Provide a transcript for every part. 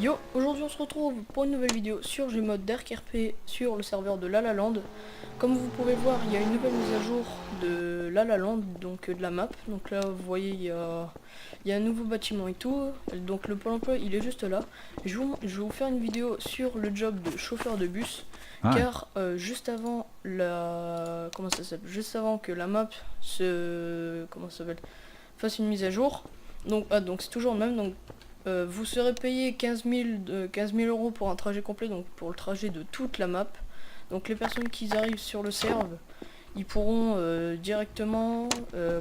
Yo, aujourd'hui on se retrouve pour une nouvelle vidéo sur Gmod d'ArkRP sur le serveur de La La Land. Comme vous pouvez voir, il y a une nouvelle mise à jour de La La Land, donc de la map. Donc là vous voyez il y a un nouveau bâtiment et tout. Donc le pôle emploi il est juste là. Je vais vous faire une vidéo sur le job de chauffeur de bus. Car juste avant la... Comment ça s'appelle? Juste avant que la map se... Comment ça s'appelle? Fasse une mise à jour. Donc c'est toujours le même. Donc vous serez payé 15 000 euros pour un trajet complet, donc pour le trajet de toute la map. Donc les personnes qui arrivent sur le serve, ils pourront directement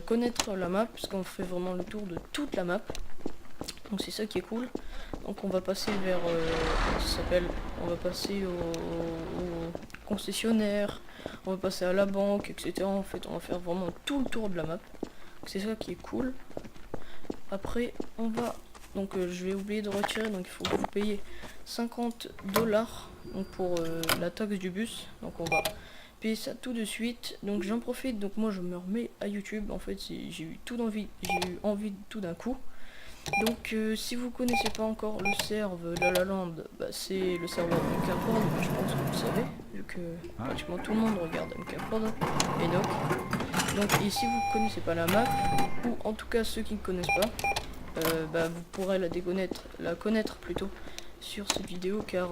connaître la map, puisqu'on fait vraiment le tour de toute la map. Donc c'est ça qui est cool. Donc on va passer vers, on va passer au concessionnaire, on va passer à la banque, etc. En fait on va faire vraiment tout le tour de la map. C'est ça qui est cool. Après on va... Donc je vais oublier de retirer, donc il faut que vous payiez 50 $, donc pour la taxe du bus. Donc on va payer ça tout de suite. Donc j'en profite, donc moi je me remets à YouTube. En fait j'ai eu envie de tout d'un coup. Donc si vous connaissez pas encore le serveur La La Land, bah, c'est le serveur de MKProd, je pense que vous le savez, vu que pratiquement tout le monde regarde MKProd, Enoch. Donc et si vous connaissez pas la map, ou en tout cas ceux qui ne connaissent pas, vous pourrez la connaître plutôt sur cette vidéo, car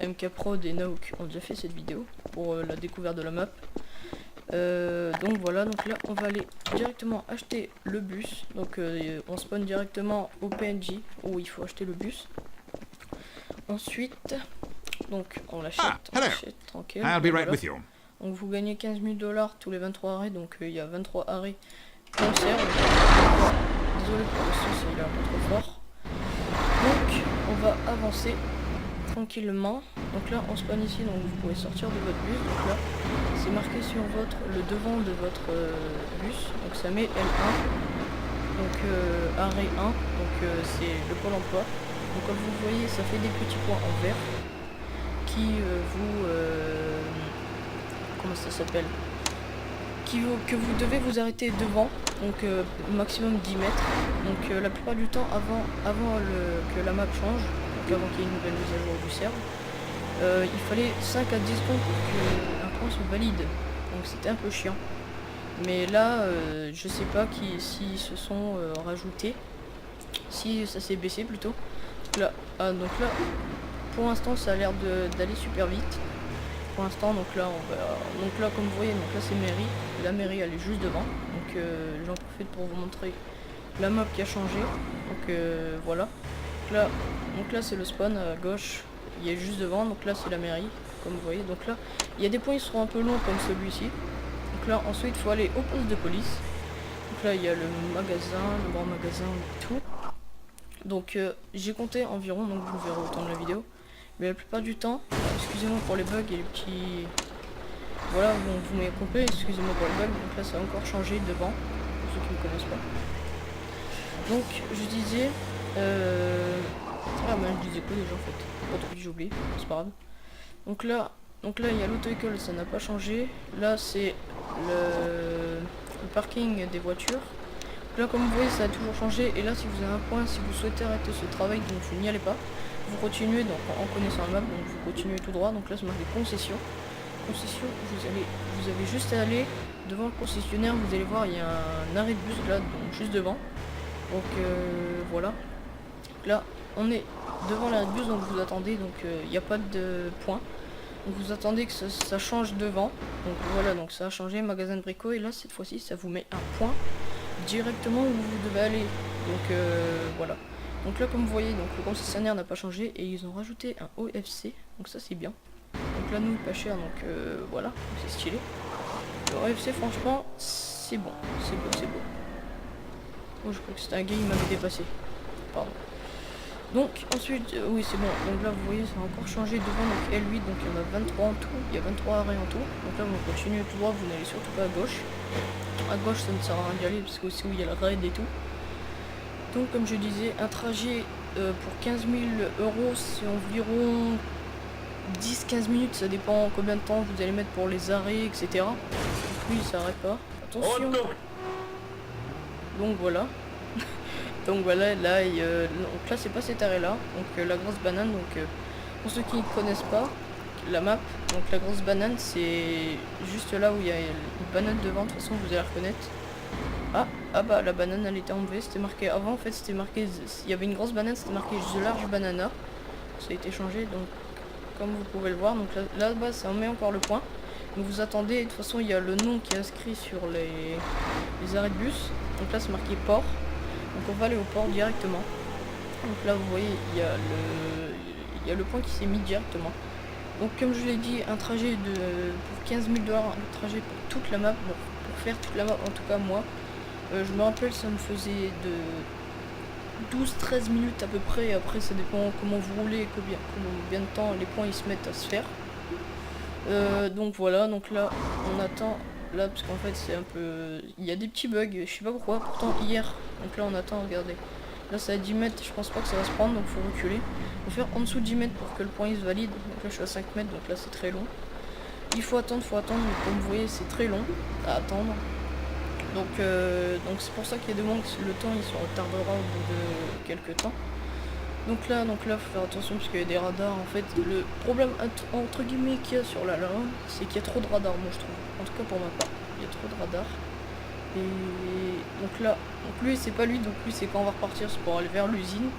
MKProd et Nauk ont déjà fait cette vidéo pour la découverte de la map. Donc voilà, donc là on va aller directement acheter le bus. Donc on spawn directement au PNJ où il faut acheter le bus. Ensuite, donc on l'achète, tranquille. Voilà. Donc vous gagnez 15 000 $ tous les 23 arrêts, donc il y a 23 arrêts dans le serve. Désolé pour le son, il est un peu trop fort. Donc on va avancer tranquillement. Donc là on spawn ici, donc vous pouvez sortir de votre bus. Donc là c'est marqué sur le devant de votre bus, donc ça met L1, donc arrêt 1, donc c'est le pôle emploi. Donc comme vous voyez ça fait des petits points en vert qui comment ça s'appelle, que vous devez vous arrêter devant, donc maximum 10 mètres. Donc la plupart du temps avant que la map change, donc avant qu'il y ait une nouvelle mise à jour du serve, il fallait 5 à 10 secondes pour qu'un point se valide, donc c'était un peu chiant. Mais là je sais pas s'ils se sont rajoutés, si ça s'est baissé plutôt. Donc là pour l'instant ça a l'air d'aller super vite pour l'instant. Donc là comme vous voyez, donc là c'est mairie, la mairie elle est juste devant. Donc j'en profite pour vous montrer la map qui a changé. Donc voilà, donc là c'est le spawn à gauche, il est juste devant. Donc là c'est la mairie comme vous voyez. Donc là il y a des points qui seront un peu longs comme celui-ci. Donc là ensuite il faut aller au poste de police. Donc là il y a le magasin, le grand magasin et tout. Donc j'ai compté environ, donc vous verrez au temps de la vidéo. Mais la plupart du temps, excusez-moi pour les bugs et les petits... Voilà, bon, vous m'avez compris, excusez-moi pour les bugs. Donc là ça a encore changé devant, pour ceux qui ne connaissent pas. Donc je disais... je disais quoi déjà en fait? Pas trop, j'ai oublié, c'est pas grave. Donc là il y a l'auto-école, ça n'a pas changé. Là c'est le parking des voitures. Donc là comme vous voyez ça a toujours changé. Et là si vous avez un point, si vous souhaitez arrêter ce travail, donc vous n'y allez pas. Vous continuez donc en connaissant la map, donc vous continuez tout droit. Donc là c'est marqué concession. Concession, vous avez juste à aller devant le concessionnaire, vous allez voir il y a un arrêt de bus là, donc juste devant. Donc voilà. Donc là on est devant l'arrêt de bus, donc vous attendez, donc il n'y a pas de point. Donc vous attendez que ça change devant. Donc voilà, donc ça a changé, magasin de brico, et là cette fois-ci ça vous met un point directement où vous devez aller. Donc voilà. Donc là comme vous voyez, donc le concessionnaire n'a pas changé et ils ont rajouté un OFC, donc ça c'est bien. Donc là nous pas cher, donc voilà, c'est stylé. Le OFC franchement c'est bon, c'est beau. Oh, je crois que c'était un gars, il m'avait dépassé, pardon. Donc ensuite, oui c'est bon, donc là vous voyez ça a encore changé devant, donc L8, donc il y en a 23 en tout, il y a 23 arrêts en tout. Donc là vous continuez tout droit, vous n'allez surtout pas à gauche. À gauche ça ne sert à rien d'y aller parce que c'est où il y a le raid et tout. Donc comme je disais, un trajet pour 15 000 euros, c'est environ 10-15 minutes, ça dépend combien de temps vous allez mettre pour les arrêts, etc. Donc lui il s'arrête pas, attention. Donc voilà. Donc voilà, donc là c'est pas cet arrêt là, donc la grosse banane, donc pour ceux qui ne connaissent pas la map, donc la grosse banane c'est juste là où il y a une banane devant, de toute façon vous allez la reconnaître. Ah bah la banane elle était enlevée, c'était marqué avant en fait, c'était marqué, il y avait une grosse banane, c'était marqué The Large Banana, ça a été changé, donc comme vous pouvez le voir, donc là-bas ça en met encore le point. Donc vous attendez, de toute façon il y a le nom qui est inscrit sur les arrêts de bus, donc là c'est marqué port. Donc on va aller au port directement. Donc là vous voyez il y a le point qui s'est mis directement. Donc comme je l'ai dit, un trajet pour 15 000 $, un trajet pour toute la map, bon, pour faire toute la map en tout cas moi. Je me rappelle ça me faisait de 12-13 minutes à peu près, après ça dépend comment vous roulez, combien de temps les points ils se mettent à se faire. Donc voilà, donc là on attend. Là parce qu'en fait c'est un peu, il y a des petits bugs, je sais pas pourquoi, pourtant hier, donc là on attend, regardez, là c'est à 10 mètres, je pense pas que ça va se prendre, donc faut reculer, faut faire en dessous de 10 mètres pour que le point il se valide, donc là je suis à 5 mètres, donc là c'est très long, il faut attendre, donc, comme vous voyez c'est très long à attendre, donc c'est pour ça qu'il y a des moments que le temps il se retardera au bout de quelques temps. Donc là, faut faire attention parce qu'il y a des radars. En fait, le problème entre guillemets qu'il y a sur la ligne, c'est qu'il y a trop de radars, moi je trouve. En tout cas pour ma part, il y a trop de radars. Et donc là, lui c'est pas lui, donc lui c'est quand on va repartir, c'est pour aller vers l'usine.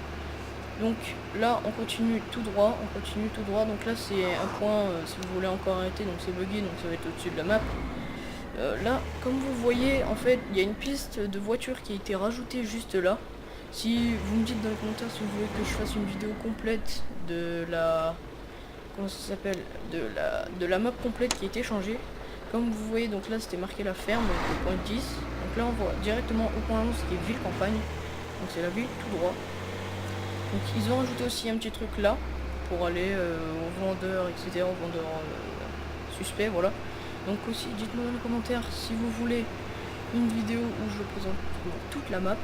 Donc là, on continue tout droit, Donc là c'est un point, si vous voulez encore arrêter, donc c'est buggy, donc ça va être au-dessus de la map. Là, comme vous voyez, en fait, il y a une piste de voiture qui a été rajoutée juste là. Si vous me dites dans les commentaires si vous voulez que je fasse une vidéo complète de la... Comment ça s'appelle, de la map complète qui a été changée. Comme vous voyez, donc là c'était marqué la ferme, avec le point 10. Donc là on voit directement au point 11 qui est ville campagne. Donc c'est la ville tout droit. Donc ils ont rajouté aussi un petit truc là, pour aller aux vendeurs, etc. Aux vendeurs suspects, voilà. Donc aussi dites-moi dans les commentaires si vous voulez une vidéo où je présente toute la map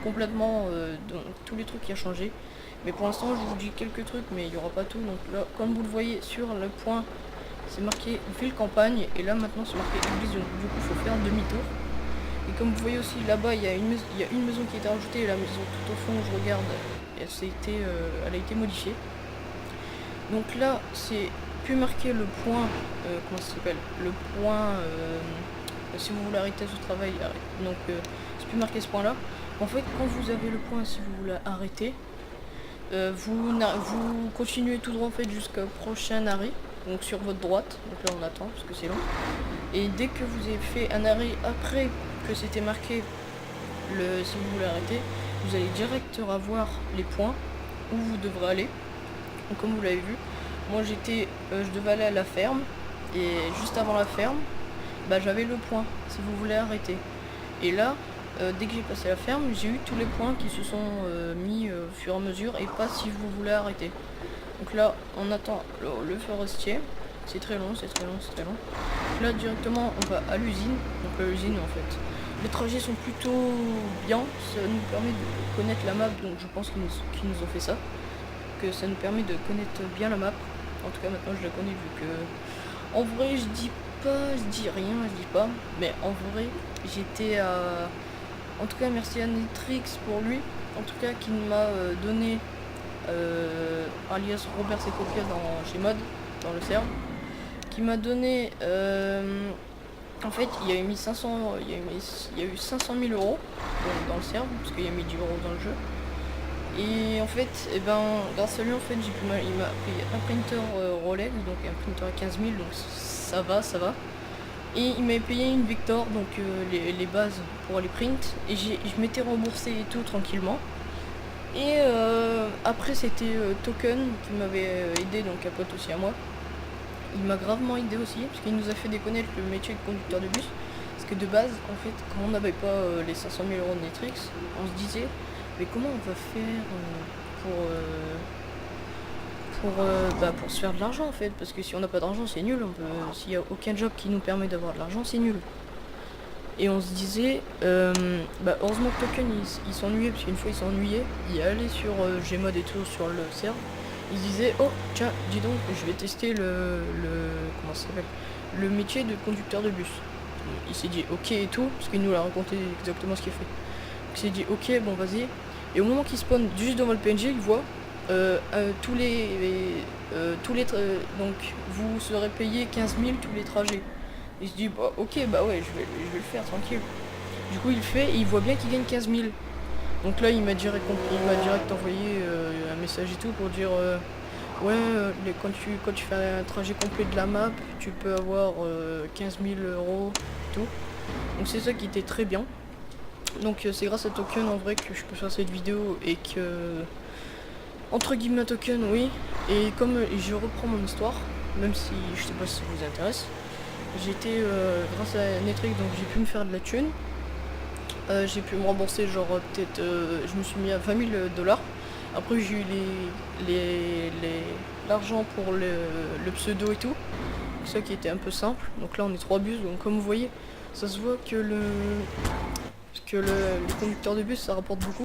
complètement, donc tous les trucs qui a changé, mais pour l'instant je vous dis quelques trucs mais il n'y aura pas tout. Donc là comme vous le voyez sur le point c'est marqué ville campagne et là maintenant c'est marqué église, donc du coup il faut faire demi-tour. Et comme vous voyez aussi là-bas il y a une maison qui a été rajoutée, et la maison tout au fond je regarde elle a été modifiée. Donc là c'est plus marqué le point, comment ça s'appelle, le point si vous voulez arrêter ce travail, donc c'est plus marqué ce point là. En fait quand vous avez le point, si vous voulez arrêter, vous continuez tout droit en fait jusqu'au prochain arrêt, donc sur votre droite, donc là on attend parce que c'est long. Et dès que vous avez fait un arrêt après que c'était marqué si vous voulez arrêter, vous allez direct avoir les points où vous devrez aller. Donc comme vous l'avez vu, moi je devais aller à la ferme, et juste avant la ferme, bah, j'avais le point si vous voulez arrêter. Et là, dès que j'ai passé la ferme, j'ai eu tous les points qui se sont mis au fur et à mesure, et pas si vous voulez arrêter. Donc là, on attend le forestier. C'est très long, c'est très long. Donc là, directement, on va à l'usine. Donc l'usine, en fait, les trajets sont plutôt bien. Ça nous permet de connaître la map, donc je pense qu'ils nous ont fait ça. Que ça nous permet de connaître bien la map. En tout cas, maintenant, je la connais, vu que... En vrai, je dis pas, mais en vrai j'étais à... En tout cas merci à Nitrix pour lui, en tout cas qui m'a donné alias Robert Secopia chez Mod, dans le serve, qui m'a donné en fait il y a eu 500 000 euros dans le serve, parce qu'il y a mis 10 euros dans le jeu. Et en fait, grâce à lui, en fait, il m'a pris un printer Rolex, donc un printer à 15 000, donc ça va. Et il m'avait payé une Victor, donc les bases pour les print, et je m'étais remboursé et tout tranquillement. Et après c'était Token qui m'avait aidé, donc un pote aussi à moi. Il m'a gravement aidé aussi, parce qu'il nous a fait déconnaître le métier de conducteur de bus. Parce que de base, en fait, quand on n'avait pas les 500 000 euros de Netrix, on se disait, mais comment on va faire pour se faire de l'argent en fait, parce que si on n'a pas d'argent c'est nul, s'il n'y a aucun job qui nous permet d'avoir de l'argent c'est nul. Et on se disait, heureusement que Token il s'ennuyait, parce qu'une fois il s'ennuyait, il allait sur Gmod et tout sur le serve, il se disait oh tiens dis donc je vais tester comment ça s'appelle, le métier de conducteur de bus. Il s'est dit ok et tout, parce qu'il nous l'a raconté exactement ce qu'il fait. il s'est dit ok bon vas-y. Et au moment qu'il spawn juste devant le PNG, il voit donc vous serez payé 15 000 tous les trajets. Il se dit bah ok bah ouais je vais le faire tranquille. Du coup il le fait et il voit bien qu'il gagne 15 000. Donc là il m'a direct envoyé un message et tout pour dire ouais quand tu fais un trajet complet de la map tu peux avoir 15 000 euros et tout. Donc c'est ça qui était très bien. Donc c'est grâce à Token en vrai que je peux faire cette vidéo et que entre guillemets Token oui. Et comme je reprends mon histoire, même si je sais pas si ça vous intéresse, j'étais grâce à Netrix donc j'ai pu me faire de la thune. J'ai pu me rembourser genre peut-être je me suis mis à 20 000 $. Après j'ai eu l'argent pour le pseudo et tout. Ça qui était un peu simple. Donc là on est 3 bus, donc comme vous voyez, ça se voit que les conducteurs de bus ça rapporte beaucoup.